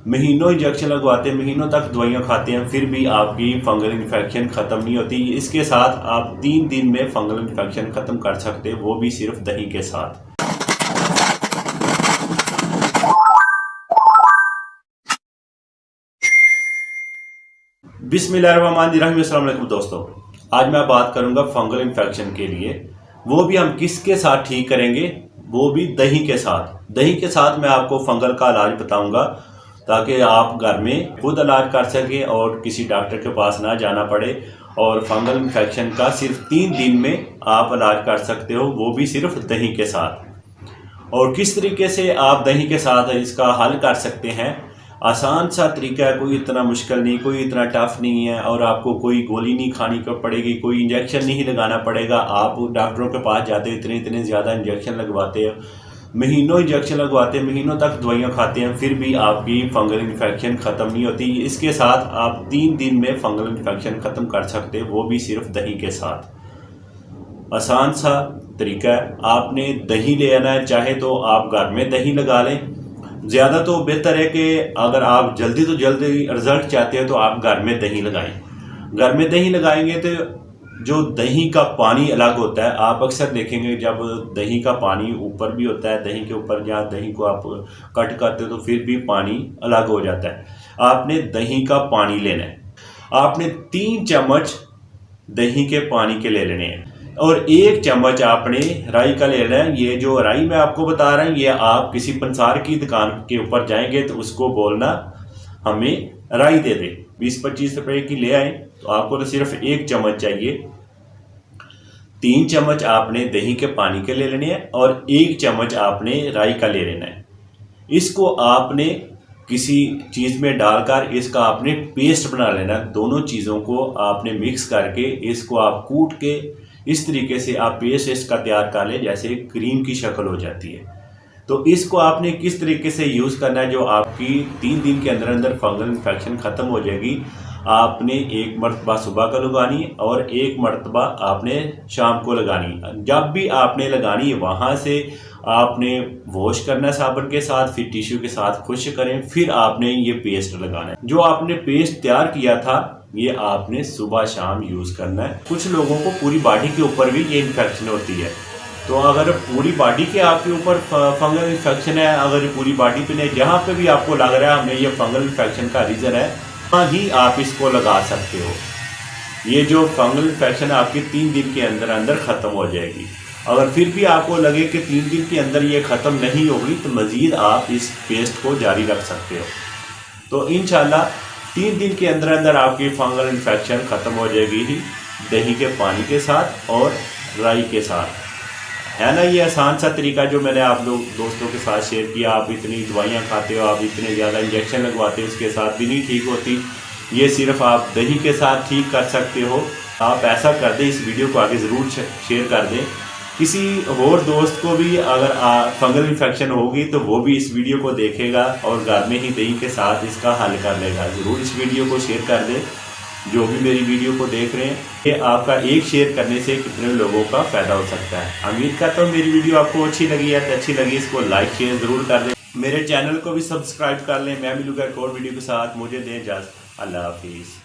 महीनों इंजेक्शन लगवाते हैं, महीनों तक दवाइयाँ खाते हैं, फिर भी आपकी फंगल इन्फेक्शन ख़त्म नहीं होती। इसके साथ आप 3 दिन में फंगल इन्फेक्शन ख़त्म कर सकते हैं, वो भी सिर्फ दही के साथ। बिस्मिल्लाहिर्रहमानिर्रहीम। अस्सलाम वालेकुम दोस्तों, आज मैं बात करूंगा फंगल इन्फेक्शन के लिए। वो भी हम किसके साथ ठीक करेंगे, वो भी दही के साथ। दही के साथ मैं आपको फंगल का इलाज बताऊंगा ताकि आप घर में खुद इलाज कर सकें और किसी डॉक्टर के पास ना जाना पड़े। और फंगल इन्फेक्शन का सिर्फ 3 दिन में आप इलाज कर सकते हो, वो भी सिर्फ दही के साथ। और किस तरीके से आप दही के साथ इसका हल कर सकते हैं, आसान सा तरीका है, कोई इतना मुश्किल नहीं, कोई इतना टफ नहीं है। और आपको कोई गोली नहीं खानी पड़ेगी, कोई इंजेक्शन नहीं लगाना पड़ेगा। आप डॉक्टरों के पास जाते इतने इतने ज़्यादा इंजेक्शन लगवाते हैं, महीनों इंजेक्शन लगवाते हैं, महीनों तक दवाइयाँ खाते हैं, फिर भी आपकी फंगल इन्फेक्शन ख़त्म नहीं होती। इसके साथ आप 3 दिन में फंगल इन्फेक्शन ख़त्म कर सकते हैं, वो भी सिर्फ दही के साथ। आसान सा तरीका है। आपने दही ले आना है, चाहे तो आप घर में दही लगा लें। ज़्यादा तो बेहतर है कि अगर आप जल्दी तो जल्दी रिजल्ट चाहते हैं तो आप घर में दही लगाएं। घर में दही लगाएंगे तो जो दही का पानी अलग होता है, आप अक्सर देखेंगे जब दही का पानी ऊपर भी होता है, दही के ऊपर जहाँ दही को आप कट करते हो तो फिर भी पानी अलग हो जाता है। आपने दही का पानी लेना है, आपने 3 चम्मच दही के पानी के ले लेने हैं और 1 चम्मच आपने राई का ले लेना है। ये जो राई मैं आपको बता रहा हूँ, ये आप किसी पंसार की दुकान के ऊपर जाएंगे तो उसको बोलना हमें राई दे दे, 20-25 रुपए की ले आए तो आपको तो सिर्फ 1 चम्मच चाहिए। 3 चम्मच आपने दही के पानी के ले लेने हैं और 1 चम्मच आपने राई का ले लेना है। इसको आपने किसी चीज़ में डालकर इसका आपने पेस्ट बना लेना। दोनों चीज़ों को आपने मिक्स करके इसको आप कूट के इस तरीके से आप पेस्ट इसका तैयार कर लें, जैसे क्रीम की शक्ल हो जाती है। तो इसको आपने किस तरीके से यूज़ करना है, जो आपकी 3 दिन के अंदर अंदर फंगल इन्फेक्शन ख़त्म हो जाएगी। आपने 1 मरतबा सुबह का लगानी और 1 मरतबा आपने शाम को लगानी। जब भी आपने लगानी है वहाँ से आपने वॉश करना है साबुन के साथ, फिर टिश्यू के साथ खुश्क करें, फिर आपने ये पेस्ट लगाना है। जो आपने पेस्ट तैयार किया था ये आपने सुबह शाम यूज़ करना है। कुछ लोगों को पूरी बॉडी के ऊपर भी ये इन्फेक्शन होती है, तो अगर पूरी बॉडी के आपके ऊपर फंगल इन्फेक्शन है, अगर पूरी बॉडी पे नहीं, जहाँ पे भी आपको लग रहा है हमें ये फंगल इन्फेक्शन का रीज़न है, वहाँ ही आप इसको लगा सकते हो। ये जो फंगल इन्फेक्शन है आपकी 3 दिन के अंदर अंदर ख़त्म हो जाएगी। अगर फिर भी आपको लगे कि 3 दिन के अंदर ये ख़त्म नहीं होगी तो मज़ीद आप इस पेस्ट को जारी रख सकते हो। तो इंशाल्लाह 3 दिन के अंदर अंदर आपकी फंगल इन्फेक्शन ख़त्म हो जाएगी ही, दही के पानी के साथ और राई के साथ। है ना ये आसान सा तरीका जो मैंने आप लोग दोस्तों के साथ शेयर किया। आप इतनी दवाइयाँ खाते हो, आप इतने ज़्यादा इंजेक्शन लगवाते हो, उसके साथ भी नहीं ठीक होती। ये सिर्फ आप दही के साथ ठीक कर सकते हो। आप ऐसा कर दें, इस वीडियो को आगे ज़रूर शेयर कर दें। किसी और दोस्त को भी अगर फंगल इन्फेक्शन होगी तो वो भी इस वीडियो को देखेगा और घर में ही दही के साथ इसका हल कर लेगा। ज़रूर इस वीडियो को शेयर कर दें जो भी मेरी वीडियो को देख रहे हैं। ये आपका एक शेयर करने से कितने लोगों का फ़ायदा हो सकता है। उम्मीद करता हूँ मेरी वीडियो आपको अच्छी लगी है, तो अच्छी लगी इसको लाइक शेयर ज़रूर कर दें। मेरे चैनल को भी सब्सक्राइब कर लें। मैं मिलूंगा एक और वीडियो के साथ। मुझे दें इजाज़त। अल्लाह हाफिज़।